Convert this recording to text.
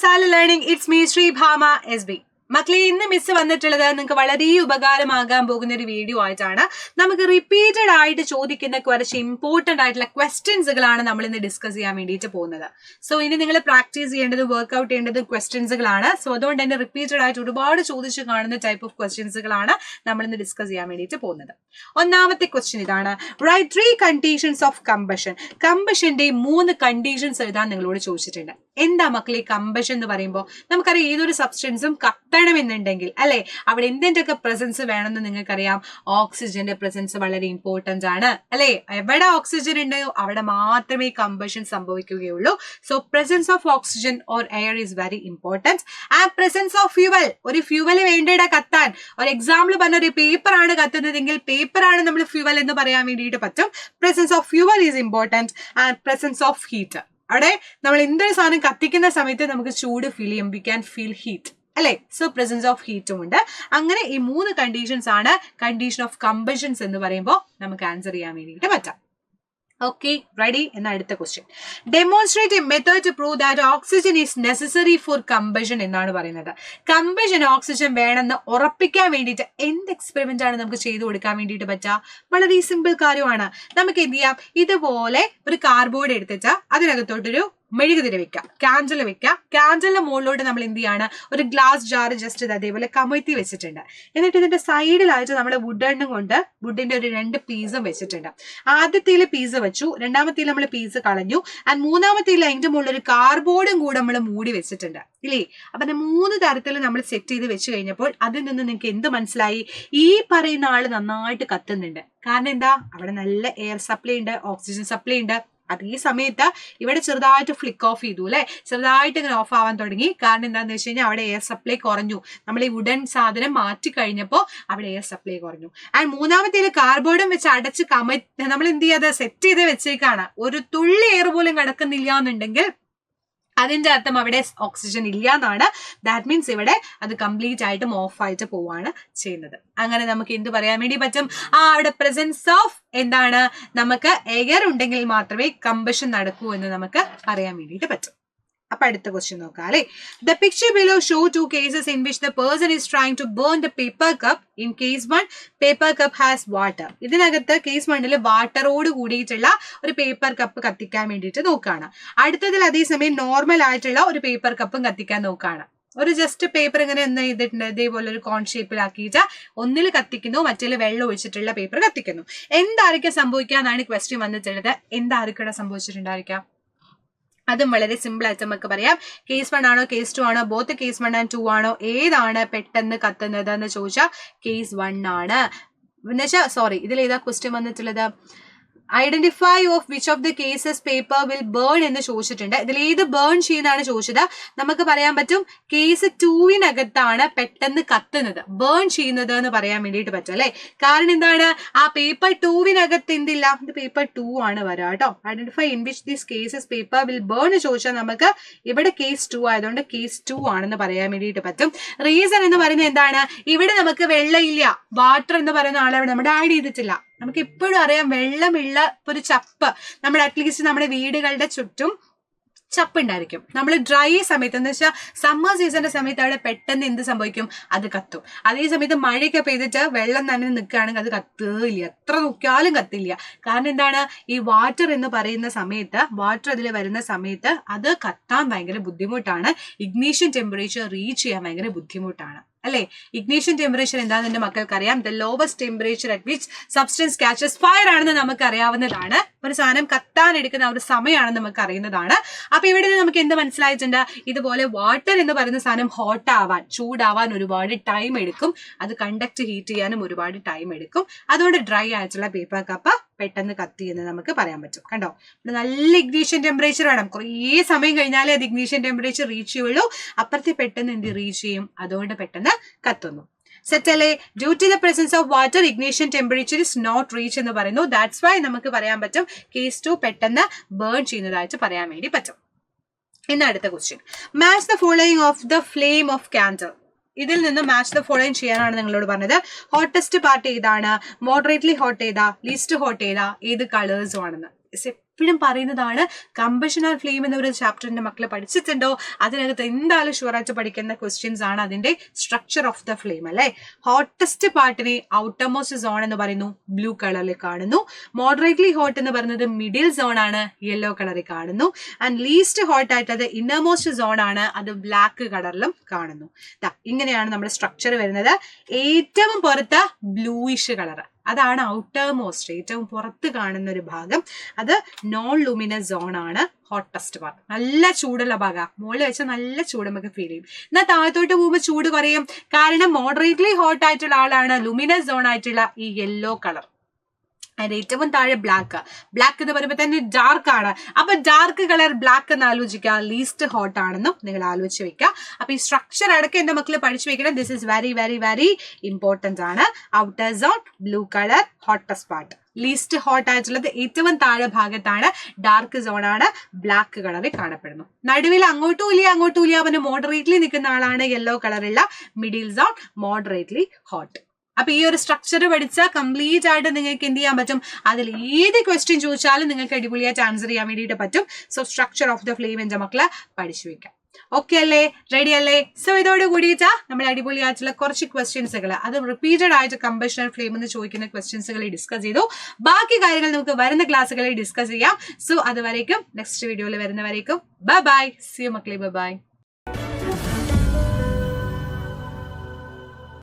Masala Learning, it's me Sri Bhama SB. മക്കളെ ഇന്ന് miss വന്നിട്ടുള്ളത് നിങ്ങൾക്ക് വളരെ ഉപകാരമാകാൻ പോകുന്ന ഒരു വീഡിയോ ആയിട്ടാണ്. നമുക്ക് റിപ്പീറ്റഡ് ആയിട്ട് ചോദിക്കുന്ന കുറച്ച് ഇമ്പോർട്ടന്റ് ആയിട്ടുള്ള ക്വസ്റ്റ്യൻസുകളാണ് നമ്മൾ ഇന്ന് ഡിസ്കസ് ചെയ്യാൻ വേണ്ടിയിട്ട് പോകുന്നത്. സോ ഇനി നിങ്ങൾ പ്രാക്ടീസ് ചെയ്യേണ്ടത് വർക്ക്ഔട്ട് ചെയ്യേണ്ടത് ക്വസ്റ്റ്യൻസുകളാണ്. സോ അതുകൊണ്ട് തന്നെ റിപ്പീറ്റഡ് ആയിട്ട് ഒരുപാട് ചോദിച്ച് കാണുന്ന ടൈപ്പ് ഓഫ് ക്വസ്റ്റ്യൻസുകളാണ് നമ്മൾ ഇന്ന് ഡിസ്കസ് ചെയ്യാൻ വേണ്ടിയിട്ട് പോകുന്നത്. ഒന്നാമത്തെ ക്വസ്റ്റ്യൻ ഇതാണ്, റൈറ്റ് 3 കണ്ടീഷൻസ് ഓഫ് കമ്പഷൻ. കമ്പഷന്റെ 3 കണ്ടീഷൻസ് എഴുതാൻ നിങ്ങളോട് ചോദിച്ചിട്ടുണ്ട്. എന്താ മക്കളെ കമ്പഷൻ എന്ന് പറയുമ്പോൾ നമുക്കറിയാം ഏതൊരു സബ്സ്റ്റൻസും കത്തണമെന്നുണ്ടെങ്കിൽ അല്ലെ അവിടെ എന്തിന്റെയൊക്കെ പ്രസൻസ് വേണമെന്ന് നിങ്ങൾക്കറിയാം. ഓക്സിജന്റെ പ്രസൻസ് വളരെ ഇമ്പോർട്ടന്റ് ആണ് അല്ലെ. എവിടെ ഓക്സിജൻ ഉണ്ടോ അവിടെ മാത്രമേ കമ്പഷൻ സംഭവിക്കുകയുള്ളൂ. So presence of oxygen or air is very important. And presence of fuel, ഒരു ഫ്യൂവൽ വേണ്ടിയിട്ട് കത്താൻ ഒരു എക്സാമ്പിൾ പറഞ്ഞ ഒരു പേപ്പർ ആണ് കത്തുന്നതെങ്കിൽ പേപ്പർ ആണ് നമ്മൾ ഫ്യൂവൽ എന്ന് പറയാൻ വേണ്ടിയിട്ട് പറ്റും. Presence of fuel is important. And presence of heat, അവിടെ നമ്മൾ എന്തൊരു സാധനം കത്തിക്കുന്ന സമയത്ത് നമുക്ക് ചൂട് ഫീൽ ചെയ്യും. വി ക്യാൻ ഫീൽ ഹീറ്റ് അല്ലെ. സോ പ്രസൻസ് ഓഫ് ഹീറ്റും ഉണ്ട്. അങ്ങനെ ഈ 3 കണ്ടീഷൻസ് ആണ് കണ്ടീഷൻ ഓഫ് കമ്പഷൻസ് എന്ന് പറയുമ്പോൾ നമുക്ക് ആൻസർ ചെയ്യാൻ വേണ്ടിയിട്ട് പറ്റാം. Okay, ready? എന്ന അടുത്ത question, demonstrate a method to prove that oxygen is necessary for combustion എന്നാണ് പറയുന്നത്. കമ്പഷൻ ഓക്സിജൻ വേണമെന്ന് ഉറപ്പിക്കാൻ വേണ്ടിയിട്ട് എന്ത് എക്സ്പെരിമെന്റ് ആണ് നമുക്ക് ചെയ്തു കൊടുക്കാൻ വേണ്ടിയിട്ട് പറ്റുക? വളരെ സിമ്പിൾ കാര്യമാണ്. നമുക്ക് എന്ത് ചെയ്യാം, ഇതുപോലെ ഒരു കാർഡ്ബോർഡ് എടുത്തിട്ട് അതിനകത്തോട്ടൊരു മെഴുകുതിരി വെക്കാം, ക്യാൻഡിൽ വെക്കാം. ക്യാൻഡിലിന്റെ മുകളിലോട്ട് നമ്മൾ എന്ത് ചെയ്യാണ്, ഒരു ഗ്ലാസ് ജാർ ജസ്റ്റ് അതേപോലെ കമഴ്ത്തി വെച്ചിട്ടുണ്ട്. എന്നിട്ട് ഇതിന്റെ സൈഡിലായിട്ട് നമ്മൾ വുഡെണ്ണും കൊണ്ട് വുഡിന്റെ ഒരു 2 പീസും വെച്ചിട്ടുണ്ട്. ആദ്യത്തേൽ പീസ് വെച്ചു, രണ്ടാമത്തേൽ നമ്മൾ പീസ് കളഞ്ഞു, ആൻഡ് മൂന്നാമത്തേൽ അതിന്റെ മുകളിൽ ഒരു കാർഡ്ബോർഡും കൂടെ നമ്മൾ മൂടി വെച്ചിട്ടുണ്ട് ഇല്ലേ. അപ്പൊ 3 തരത്തിൽ നമ്മൾ സെറ്റ് ചെയ്ത് വെച്ച് കഴിഞ്ഞപ്പോൾ അതിൽ നിന്ന് നിങ്ങൾക്ക് എന്ത് മനസ്സിലായി? ഈ പറയുന്ന ആള് നന്നായിട്ട് കത്തുന്നുണ്ട്. കാരണം എന്താ, അവിടെ നല്ല എയർ സപ്ലൈ ഉണ്ട്, ഓക്സിജൻ സപ്ലൈ ഉണ്ട്. അതേ സമയത്ത് ഇവിടെ ചെറുതായിട്ട് ഫ്ലിക്ക് ഓഫ് ചെയ്തു അല്ലെ, ചെറുതായിട്ട് ഇങ്ങനെ ഓഫ് ആവാൻ തുടങ്ങി. കാരണം എന്താന്ന് വെച്ച് കഴിഞ്ഞാൽ അവിടെ എയർ സപ്ലൈ കുറഞ്ഞു. നമ്മൾ ഈ വുഡൻ സാധനം മാറ്റി കഴിഞ്ഞപ്പോൾ അവിടെ എയർ സപ്ലൈ കുറഞ്ഞു. ആൻഡ് മൂന്നാമത്തേല് കാർബോർഡും വെച്ച് അടച്ച് നമ്മൾ എന്ത് ചെയ്യാതെ സെറ്റ് ചെയ്ത് വെച്ചേക്കാണ്. ഒരു തുള്ളി എയർ പോലും കിടക്കുന്നില്ല എന്നുണ്ടെങ്കിൽ അതിന്റെ അർത്ഥം അവിടെ ഓക്സിജൻ ഇല്ല എന്നാണ്. ദാറ്റ് മീൻസ് ഇവിടെ അത് കംപ്ലീറ്റ് ആയിട്ടും ഓഫ് ആയിട്ട് പോവാണ് ചെയ്യുന്നത്. അങ്ങനെ നമുക്ക് എന്ത് പറയാൻ വേണ്ടി പറ്റും? അവിടെ പ്രസൻസ് ഓഫ് എന്താണ്, നമുക്ക് എയർ ഉണ്ടെങ്കിൽ മാത്രമേ കമ്പഷൻ നടക്കൂ എന്ന് നമുക്ക് പറയാൻ വേണ്ടിയിട്ട് പറ്റും. അപ്പൊ അടുത്ത ക്വസ്റ്റ്യൻ നോക്കാം അല്ലെ. The picture below show 2 cases in which the person is trying to burn the paper cup. In case 1, paper cup has water. ഇതിനകത്ത് കേസ് 1 വാട്ടറോട് കൂടിയിട്ടുള്ള ഒരു പേപ്പർ കപ്പ് കത്തിക്കാൻ വേണ്ടിയിട്ട് നോക്കുകയാണ്. അടുത്തതിൽ അതേസമയം നോർമൽ ആയിട്ടുള്ള ഒരു പേപ്പർ കപ്പും കത്തിക്കാൻ നോക്കുകയാണ്. ഒരു ജസ്റ്റ് പേപ്പർ ഇങ്ങനെ ഒന്ന് ചെയ്തിട്ടുണ്ട്, ഇതേപോലെ ഒരു കോൺ ഷേപ്പിലാക്കിയിട്ട് ഒന്നിൽ കത്തിക്കുന്നു, മറ്റേല് വെള്ളം ഒഴിച്ചിട്ടുള്ള പേപ്പർ കത്തിക്കുന്നു. എന്തായിരിക്കും സംഭവിക്കാന്നാണ് ക്വസ്റ്റ്യൻ വന്നിട്ടുള്ളത്. എന്തായിരിക്കും സംഭവിച്ചിട്ടുണ്ടായിരിക്കാം? അതും വളരെ സിമ്പിൾ ആയിട്ട് നമുക്ക് പറയാം. കേസ് 1 ആണോ കേസ് 2 ആണോ, ബോത്ത് കേസ് 1 and 2 ആണോ, ഏതാണ് പെട്ടെന്ന് കത്തുന്നത് എന്ന് ചോദിച്ചാൽ കേസ് 1 ആണ്. എന്നുവെച്ചാൽ സോറി, ഇതിൽ ഏതാ ക്വസ്റ്റ്യൻ വന്നിട്ടുള്ളത്? Identify of which of the cases paper will burn എന്ന് ചോദിച്ചിട്ടുണ്ട്. ഇതിൽ ഏത് ബേൺ ചെയ്യുന്നതാണ് ചോദിച്ചത്? നമുക്ക് പറയാൻ പറ്റും കേസ് 2-നകത്താണ് പെട്ടെന്ന് കത്തുന്നത്, ബേൺ ചെയ്യുന്നത് എന്ന് പറയാൻ വേണ്ടിയിട്ട് പറ്റും അല്ലെ. കാരണം എന്താണ്, ആ പേപ്പർ 2-നകത്ത് എന്തില്ല, ഇത് പേപ്പർ 2 ആണ് വരാം കേട്ടോ. Identify in which this cases paper will burn ചോദിച്ചാൽ നമുക്ക് ഇവിടെ കേസ് 2 ആയതുകൊണ്ട് കേസ് 2 ആണെന്ന് പറയാൻ വേണ്ടിയിട്ട് പറ്റും. റീസൺ എന്ന് പറയുന്നത് എന്താണ്, ഇവിടെ നമുക്ക് വെള്ളമില്ല, വാട്ടർ എന്ന് പറയുന്ന ആളെ നമ്മുടെ ആഡ് ചെയ്തിട്ടില്ല. നമുക്ക് എപ്പോഴും അറിയാം വെള്ളമുള്ള ഒരു ചപ്പ് നമ്മുടെ അറ്റ്ലീസ്റ്റ് നമ്മുടെ വീടുകളുടെ ചുറ്റും ചപ്പുണ്ടായിരിക്കും. നമ്മൾ ഡ്രൈ സമയത്ത് എന്ന് വെച്ചാൽ സമ്മർ സീസണിന്റെ സമയത്ത് അവിടെ പെട്ടെന്ന് എന്ത് സംഭവിക്കും, അത് കത്തും. അതേ സമയത്ത് മഴയൊക്കെ പെയ്തിട്ട് വെള്ളം നനഞ്ഞ് നിൽക്കുകയാണെങ്കിൽ അത് കത്തില്ല, എത്ര നോക്കിയാലും കത്തില്ല. കാരണം എന്താണ്, ഈ വാട്ടർ എന്ന് പറയുന്ന സമയത്ത്, വാട്ടർ അതിൽ വരുന്ന സമയത്ത് അത് കത്താൻ ഭയങ്കര ബുദ്ധിമുട്ടാണ്. ഇഗ്നീഷൻ ടെമ്പറേച്ചർ റീച്ച് ചെയ്യാൻ ഭയങ്കര ബുദ്ധിമുട്ടാണ് അല്ലെ. ഇഗ്നീഷൻ ടെമ്പറേച്ചർ എന്താണെന്ന് എന്റെ മക്കൾക്ക് അറിയാം. The lowest temperature at which substance catches fire ആണെന്ന് നമുക്ക് അറിയാവുന്നതാണ്. ഒരു സാധനം കത്താൻ എടുക്കുന്ന ഒരു സമയമാണെന്ന് നമുക്ക് അറിയുന്നതാണ്. അപ്പൊ ഇവിടെ നിന്ന് നമുക്ക് എന്ത് മനസ്സിലായിട്ടുണ്ട്, ഇതുപോലെ വാട്ടർ എന്ന് പറയുന്ന സാധനം ഹോട്ട് ആവാൻ, ചൂടാവാൻ ഒരുപാട് ടൈം എടുക്കും. അത് കണ്ടക്ട് ഹീറ്റ് ചെയ്യാനും ഒരുപാട് ടൈം എടുക്കും. അതുകൊണ്ട് ഡ്രൈ ആയിട്ടുള്ള പേപ്പർ കപ്പ് പെട്ടെന്ന് കത്തി എന്ന് നമുക്ക് പറയാൻ പറ്റും. കണ്ടോ, നല്ല ഇഗ്നീഷൻ ടെമ്പറേച്ചർ വേണം. കുറേ സമയം കഴിഞ്ഞാലേ അത് ഇഗ്നീഷൻ ടെമ്പറേച്ചർ റീച്ച് ചെയ്യുള്ളൂ. അപ്പുറത്തെ പെട്ടെന്ന് എന്ത് റീച്ച് ചെയ്യും, അതുകൊണ്ട് പെട്ടെന്ന് കത്തുന്നു. സെറ്റ് അല്ലേ? Due to the presence of water ignition temperature is not reach എന്ന് പറയുന്നു. ദാറ്റ്സ് വൈ നമുക്ക് പറയാൻ പറ്റും കേസ് 2 പെട്ടെന്ന് ബേൺ ചെയ്യുന്നതായിട്ട് പറയാൻ വേണ്ടി പറ്റും. ഇന്ന് അടുത്ത question, match the following of the flame off candle. ഇതിൽ നിന്ന് മാച്ച് ദ ഫോളോയിങ് ചെയ്യാനാണ് നിങ്ങളോട് പറഞ്ഞത്. ഹോട്ടസ്റ്റ് പാർട്ട് ഏതാണ്, മോഡറേറ്റ്ലി ഹോട്ട് ഏതാ, ലീസ്റ്റ് ഹോട്ട് ഏതാ, ഏത് കളേഴ്സും ആണെന്ന്. എപ്പോഴും പറയുന്നതാണ്. കമ്പഷൻ ആൻഡ് ഫ്ലെയിം എന്ന ഒരു ചാപ്റ്ററിന്റെ മക്കള് പഠിച്ചിട്ടുണ്ടോ? അതിനകത്ത് എന്തായാലും ഷുവറായിട്ട് പഠിക്കുന്ന ക്വസ്റ്റ്യൻസ് ആണ് അതിന്റെ സ്ട്രക്ചർ ഓഫ് ദ ഫ്ലെയിം അല്ലെ. ഹോട്ടസ്റ്റ് പാർട്ടിനെ ഔട്ടർ മോസ്റ്റ് സോൺ എന്ന് പറയുന്നു, ബ്ലൂ കളറിൽ കാണുന്നു. മോഡറേറ്റ്ലി ഹോട്ട് എന്ന് പറയുന്നത് മിഡിൽ സോൺ ആണ്, യെല്ലോ കളറിൽ കാണുന്നു. ആൻഡ് ലീസ്റ്റ് ഹോട്ട് ആയിട്ടത് ഇന്നർ മോസ്റ്റ് സോൺ ആണ്, അത് ബ്ലാക്ക് കളറിലും കാണുന്നു. ഇങ്ങനെയാണ് നമ്മുടെ സ്ട്രക്ചർ വരുന്നത്. ഏറ്റവും പുറത്ത് ബ്ലൂയിഷ് കളർ, അതാണ് ഔട്ടർ മോസ്റ്റ്, ഏറ്റവും പുറത്ത് കാണുന്ന ഒരു ഭാഗം. അത് നോൺ ലൂമിനസ് സോൺ ആണ്, ഹോട്ടസ്റ്റ് പാർട്ട്. നല്ല ചൂടുള്ള ഭാഗം, മുകളിൽ വെച്ചാൽ നല്ല ചൂട് നമുക്ക് ഫീൽ ചെയ്യും. എന്നാൽ താഴത്തോട്ട് പോകുമ്പോൾ ചൂട് കുറയും. കാരണം മോഡറേറ്റ്ലി ഹോട്ട് ആയിട്ടുള്ള ആളാണ് ലൂമിനസ് സോൺ ആയിട്ടുള്ള ഈ യെല്ലോ കളർ. അതിന്റെ ഏറ്റവും താഴെ ബ്ലാക്ക് എന്ന് പറയുമ്പോൾ തന്നെ ഡാർക്ക് ആണ്. അപ്പൊ ഡാർക്ക് കളർ ബ്ലാക്ക് എന്ന് ആലോചിക്കുക, ലീസ്റ്റ് ഹോട്ട് ആണെന്നും നിങ്ങൾ ആലോചിച്ച് വെക്കുക. അപ്പൊ ഈ സ്ട്രക്ചർ അടക്കം എന്റെ മക്കള് പഠിച്ചു വെക്കണം. This is very very very important ആണ്. Outer zone blue colour, hottest part. Least hot ആയിട്ടുള്ളത് ഏറ്റവും താഴെ ഭാഗത്താണ്, ഡാർക്ക് സോൺ ആണ്, ബ്ലാക്ക് കളറിൽ കാണപ്പെടുന്നു. നടുവിൽ അങ്ങോട്ടും ഇല്ല അവന് മോഡറേറ്റ്ലി നിൽക്കുന്ന ആളാണ് യെല്ലോ കളറുള്ള, മിഡിൽ സോൺ മോഡറേറ്റ്ലി ഹോട്ട്. അപ്പൊ ഈ ഒരു സ്ട്രക്ചർ പഠിച്ചാൽ കംപ്ലീറ്റ് ആയിട്ട് നിങ്ങൾക്ക് എന്ത് ചെയ്യാൻ പറ്റും, അതിൽ ഏത് ക്വസ്റ്റ്യൻ ചോദിച്ചാലും നിങ്ങൾക്ക് അടിപൊളിയായിട്ട് ആൻസർ ചെയ്യാൻ വേണ്ടിയിട്ട് പറ്റും. So structure of the flame എന്റെ മക്കള് പഠിച്ചു വെക്കാം. ഓക്കെ അല്ലേ, റെഡി അല്ലേ? സോ ഇതോട് കൂടിയിട്ടാ നമ്മൾ അടിപൊളിയായിട്ടുള്ള കുറച്ച് ക്വസ്റ്റ്യൻസുകൾ, അത് റിപ്പീറ്റഡ് ആയിട്ട് കമ്പഷൻ ഫ്ലെയിം എന്ന് ചോദിക്കുന്ന ക്വസ്റ്റ്യൻസുകൾ ഡിസ്കസ് ചെയ്തു. ബാക്കി കാര്യങ്ങൾ നമുക്ക് വരുന്ന ക്ലാസ്സുകളിൽ ഡിസ്കസ് ചെയ്യാം. സോ അതുവരേക്കും നെക്സ്റ്റ് വീഡിയോയിൽ വരുന്നവരേക്കും ബൈ ബൈ. സി യു മക്കളെ, ബൈ ബൈ.